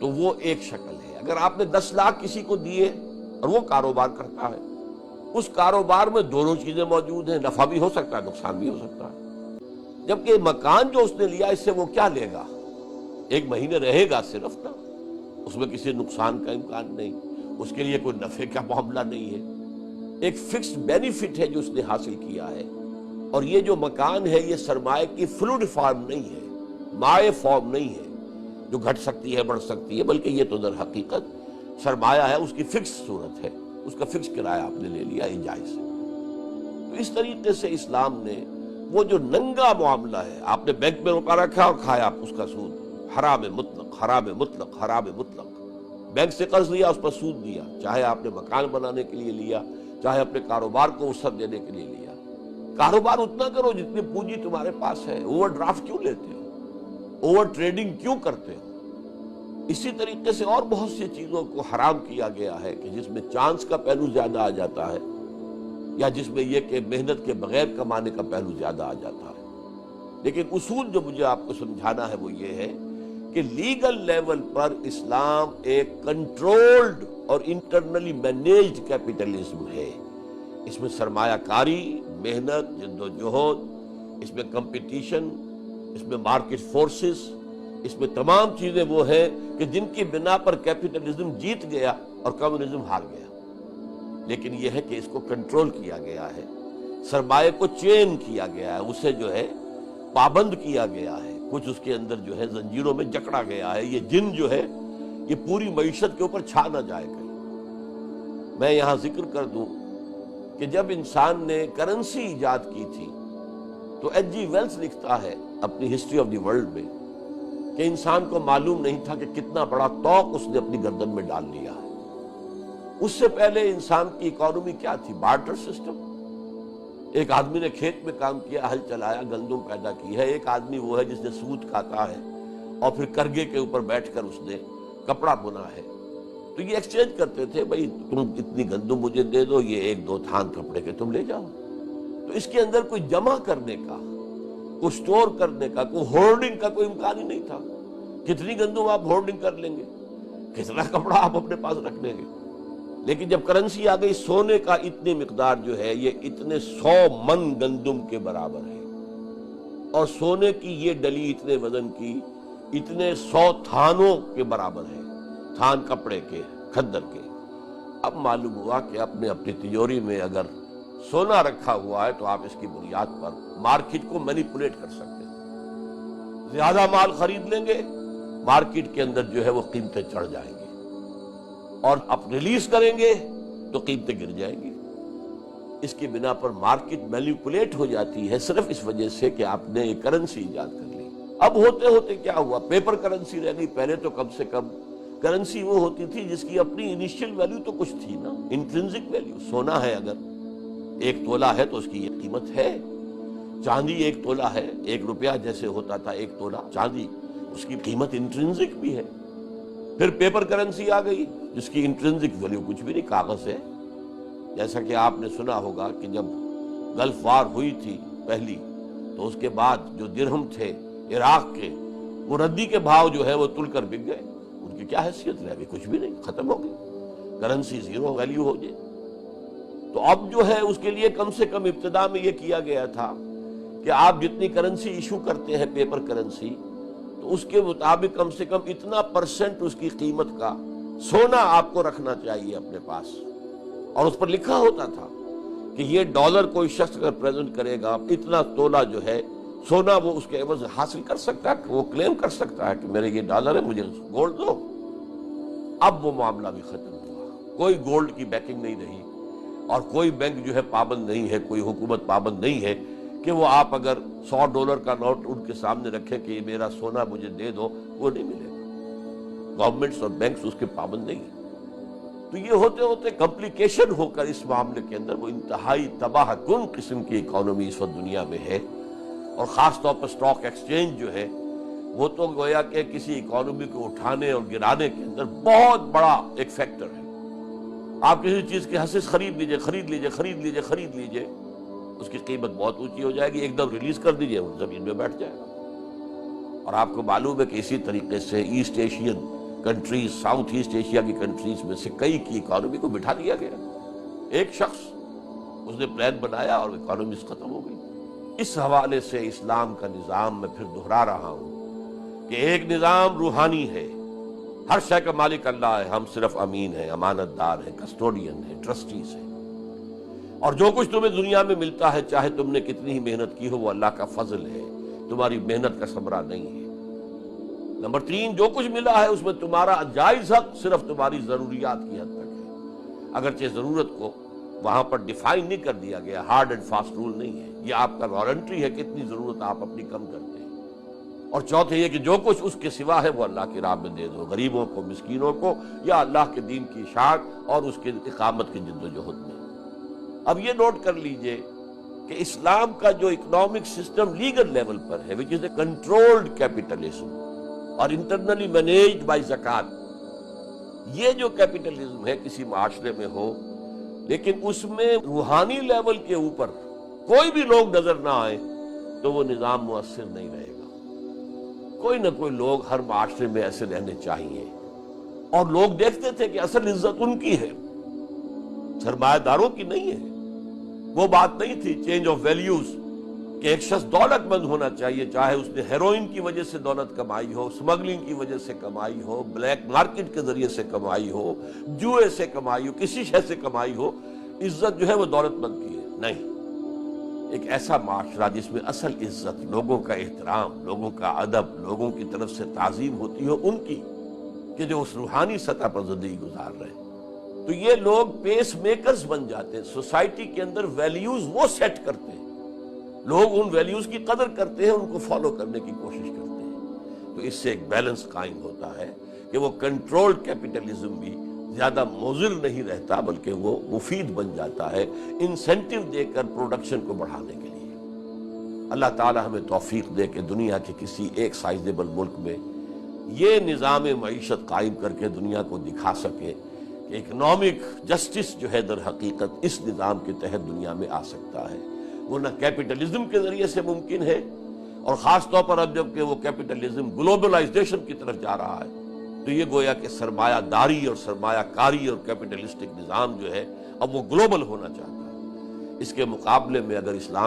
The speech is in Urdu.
تو وہ ایک شکل ہے۔ اگر آپ نے 10 لاکھ کسی کو دیے اور وہ کاروبار کرتا ہے، اس کاروبار میں دونوں چیزیں موجود ہیں، نفع بھی ہو سکتا ہے، نقصان بھی ہو سکتا ہے۔ جبکہ مکان جو اس نے لیا، اس سے وہ کیا لے گا؟ 1 مہینے رہے گا صرف نا، اس میں کسی نقصان کا امکان نہیں، اس کے لیے کوئی نفع کا معاملہ نہیں ہے، ایک فکسڈ بینیفٹ ہے جو اس نے حاصل کیا ہے۔ اور یہ جو مکان ہے یہ سرمایہ کی فلوئڈ فارم نہیں ہے، مائع فارم نہیں ہے جو گھٹ سکتی ہے، بڑھ سکتی ہے، بلکہ یہ تو در حقیقت سرمایہ ہے، اس کی فکس صورت ہے، اس کا فکس کرایہ آپ نے لے لیا، یہ جائز ہے۔ تو اس طریقے سے اسلام نے وہ جو ننگا معاملہ ہے، آپ نے بینک میں روپا رکھا اور کھایا اس کا سود، حرام مطلق، حرام مطلق، حرام مطلق۔ بینک سے قرض لیا، اس پر سود دیا، چاہے آپ نے مکان بنانے کے لیے لیا، چاہے اپنے کاروبار کو وسعت دینے کے لیے لیا۔ کاروبار اتنا کرو جتنی پونجی تمہارے پاس ہے، اوور ڈرافٹ کیوں لیتے ہو، اوور ٹریڈنگ کیوں کرتے ہو؟ اسی طریقے سے اور بہت سی چیزوں کو حرام کیا گیا ہے کہ جس میں چانس کا پہلو زیادہ آ جاتا ہے، یا جس میں یہ کہ محنت کے بغیر کمانے کا پہلو زیادہ آ جاتا ہے۔ لیکن اصول جو مجھے آپ کو سمجھانا ہے وہ یہ ہے کہ لیگل لیول پر اسلام ایک کنٹرولڈ اور انٹرنلی مینیجڈ کیپٹلزم ہے۔ اس میں سرمایہ کاری، محنت، جد و جہد، اس میں کمپٹیشن، اس میں مارکیٹ فورسز، اس میں تمام چیزیں وہ ہیں کہ جن کی بنا پر کیپٹلزم جیت گیا اور کمیونزم ہار گیا۔ لیکن یہ ہے کہ اس کو کنٹرول کیا گیا ہے، سرمایہ کو چین کیا گیا ہے، اسے جو ہے پابند کیا گیا ہے، کچھ اس کے اندر جو ہے زنجیروں میں جکڑا گیا ہے۔ یہ جن جو ہے یہ پوری معیشت کے اوپر چھا نہ جائے کہیں۔ میں یہاں ذکر کر دوں کہ جب انسان نے کرنسی ایجاد کی تھی تو ایچ جی ویلس لکھتا ہے اپنی ہسٹری آف دی ورلڈ میں کہ انسان کو معلوم نہیں تھا کہ کتنا بڑا طوق اس نے اپنی گردن میں ڈال لیا ہے۔ اس سے پہلے انسان کی اکانومی کیا تھی؟ Barter system. ایک آدمی نے کھیت میں کام کیا، ہل چلایا، گندم پیدا کی ہے، ایک آدمی وہ ہے جس نے سوت کاتا ہے اور پھر کرگے کے اوپر بیٹھ کر اس نے کپڑا بنا ہے۔ تو یہ ایکسچینج کرتے تھے، بھائی تم اتنی گندم مجھے دے دو، یہ 1-2 تھان کپڑے کے تم لے جاؤ۔ تو اس کے اندر کوئی جمع کرنے کا، کوئی سٹور کرنے کا، کوئی ہولڈنگ کا کوئی امکان ہی نہیں تھا۔ کتنی گندم آپ ہولڈنگ کر لیں گے، کتنا کپڑا آپ اپنے پاس رکھ لیں گے۔ لیکن جب کرنسی آ گئی، سونے کا اتنی مقدار جو ہے یہ اتنے 100 من گندم کے برابر ہے، اور سونے کی یہ ڈلی اتنے وزن کی اتنے 100 تھانوں کے برابر ہے، تھان کپڑے کے، کھدر کے۔ اب معلوم ہوا کہ اپنی تجوری میں اگر سونا رکھا ہوا ہے تو آپ اس کی بنیاد پر مارکیٹ کو مینیپولیٹ کر سکتے ہیں۔ زیادہ مال خرید لیں گے، مارکیٹ کے اندر جو ہے وہ قیمتیں چڑھ جائیں گی، اور اب ریلیز کریں گے تو قیمتیں گر جائیں گی۔ اس کی بنا پر مارکیٹ مینیپولیٹ ہو جاتی ہے صرف اس وجہ سے کہ آپ نے ایک کرنسی ایجاد کر لی۔ اب ہوتے ہوتے کیا ہوا؟ پیپر کرنسی رہ گئی۔ پہلے تو کم سے کم کرنسی وہ ہوتی تھی جس کی اپنی انیشیل ویلیو تو کچھ تھی نا، انٹرنسک ویلیو۔ سونا ہے اگر 1 تولہ ہے تو اس کی یہ قیمت ہے، چاندی 1 تولہ ہے، 1 روپیہ جیسے ہوتا تھا 1 تولہ چاندی، اس کی قیمت انٹرنسک بھی ہے۔ پھر پیپر کرنسی آ گئی جس کی انٹرنسک ویلیو کچھ بھی نہیں، کاغذ ہے۔ جیسا کہ آپ نے سنا ہوگا کہ جب گلف وار ہوئی تھی پہلی، تو اس کے بعد جو درہم تھے عراق کے، وہ ردی کے بھاؤ جو ہے وہ تل کر بک گئے، ان کی کیا حیثیت رہ گئی؟ کچھ بھی نہیں، ختم ہو گئی، کرنسی 0 ویلیو ہو جائے۔ تو اب جو ہے اس کے لیے کم سے کم ابتدا میں یہ کیا گیا تھا کہ آپ جتنی کرنسی ایشو کرتے ہیں پیپر کرنسی، تو اس کے مطابق کم سے کم اتنا % اس کی قیمت کا سونا آپ کو رکھنا چاہیے اپنے پاس، اور اس پر لکھا ہوتا تھا کہ یہ ڈالر کوئی شخص اگر پریزنٹ کرے گا، اتنا تولہ جو ہے سونا وہ اس کے عوض حاصل کر سکتا ہے، وہ کلیم کر سکتا ہے کہ میرے یہ ڈالر ہے، مجھے گولڈ دو۔ اب وہ معاملہ بھی ختم ہوا، کوئی گولڈ کی بیکنگ نہیں رہی، اور کوئی بینک جو ہے پابند نہیں ہے، کوئی حکومت پابند نہیں ہے کہ وہ آپ اگر $100 کا نوٹ ان کے سامنے رکھیں کہ یہ میرا سونا مجھے دے دو، وہ نہیں ملے گا۔ گورنمنٹس اور بینکس اس کے پابند نہیں ہیں۔ تو یہ ہوتے ہوتے کمپلیکیشن ہو کر اس معاملے کے اندر وہ انتہائی تباہ کن قسم کی اکانومی اس وقت دنیا میں ہے، اور خاص طور پر سٹاک ایکسچینج جو ہے وہ تو گویا کہ کسی اکانومی کو اٹھانے اور گرانے کے اندر بہت بڑا ایک فیکٹر ہے۔ آپ کسی چیز کی حصص خرید لیجئے، اس کی قیمت بہت اونچی ہو جائے گی، ایک دم ریلیز کر دیجئے، وہ زمین میں بیٹھ جائے گا۔ اور آپ کو معلوم ہے کہ اسی طریقے سے East Asian countries, South East Asia کی کنٹریز میں سے کئی کی اکانومی کو بٹھا دیا گیا. ایک شخص اس نے پلان بنایا اور اکانومی ختم ہو گئی. اس حوالے سے اسلام کا نظام میں پھر دہرا رہا ہوں کہ ایک نظام روحانی ہے، ہر شے کا مالک اللہ ہے، ہم صرف امین ہیں، امانت دار ہیں، کسٹوڈین ہیں، ٹرسٹیز ہیں، اور جو کچھ تمہیں دنیا میں ملتا ہے چاہے تم نے کتنی ہی محنت کی ہو وہ اللہ کا فضل ہے، تمہاری محنت کا ثمرہ نہیں ہے. نمبر 3، جو کچھ ملا ہے اس میں تمہارا جائز حق صرف تمہاری ضروریات کی حد تک ہے، اگرچہ ضرورت کو وہاں پر ڈیفائن نہیں کر دیا گیا، ہارڈ اینڈ فاسٹ رول نہیں ہے، یہ آپ کا وارنٹری ہے کتنی ضرورت آپ اپنی کم کرتے ہیں. اور چوتھے یہ کہ جو کچھ اس کے سوا ہے وہ اللہ کی راہ میں دے دو، غریبوں کو، مسکینوں کو، یا اللہ کے دین کی اشاعت اور اس کے اقامت کی جد و جہد میں. اب یہ نوٹ کر لیجئے کہ اسلام کا جو اکنامک سسٹم لیگل لیول پر ہے which is a controlled capitalism اور انٹرنلی مینیجڈ بائی زکوٰۃ، یہ جو کیپٹلزم ہے کسی معاشرے میں ہو لیکن اس میں روحانی لیول کے اوپر کوئی بھی لوگ نظر نہ آئے تو وہ نظام مؤثر نہیں رہے گا. کوئی نہ کوئی لوگ ہر معاشرے میں ایسے رہنے چاہیے، اور لوگ دیکھتے تھے کہ اصل عزت ان کی ہے، سرمایہ داروں کی نہیں ہے. وہ بات نہیں تھی چینج آف ویلیوز کہ ایک شخص دولت مند ہونا چاہیے، چاہے اس نے ہیروئن کی وجہ سے دولت کمائی ہو، سمگلنگ کی وجہ سے کمائی ہو، بلیک مارکیٹ کے ذریعے سے کمائی ہو، جوئے سے کمائی ہو، کسی شے سے کمائی ہو، عزت جو ہے وہ دولت مند کی ہے. نہیں، ایک ایسا معاشرہ جس میں اصل عزت، لوگوں کا احترام، لوگوں کا ادب، لوگوں کی طرف سے تعظیم ہوتی ہو ان کی، کہ جو اس روحانی سطح پر زندگی گزار رہے ہیں. تو یہ لوگ پیس میکرز بن جاتے ہیں، سوسائٹی کے اندر ویلیوز وہ سیٹ کرتے ہیں، لوگ ان ویلیوز کی قدر کرتے ہیں، ان کو فالو کرنے کی کوشش کرتے ہیں. تو اس سے ایک بیلنس قائم ہوتا ہے کہ وہ کنٹرولڈ کیپٹلزم بھی زیادہ مضر نہیں رہتا بلکہ وہ مفید بن جاتا ہے انسینٹیو دے کر پروڈکشن کو بڑھانے کے لیے. اللہ تعالی ہمیں توفیق دے کہ دنیا کے کسی ایک سائزیبل ملک میں یہ نظام معیشت قائم کر کے دنیا کو دکھا سکے کہ اکنامک جسٹس جو ہے در حقیقت اس نظام کے تحت دنیا میں آ سکتا ہے. وہ نہ کیپٹلزم کے ذریعے سے ممکن ہے، اور خاص طور پر اب جب کہ وہ کیپٹلزم گلوبلائزیشن کی طرف جا رہا ہے تو یہ گویا کہ سرمایہ داری اور سرمایہ کاری اور کیپٹلسٹک نظام جو ہے اب وہ گلوبل ہونا چاہتا ہے. اس کے مقابلے میں اگر اسلام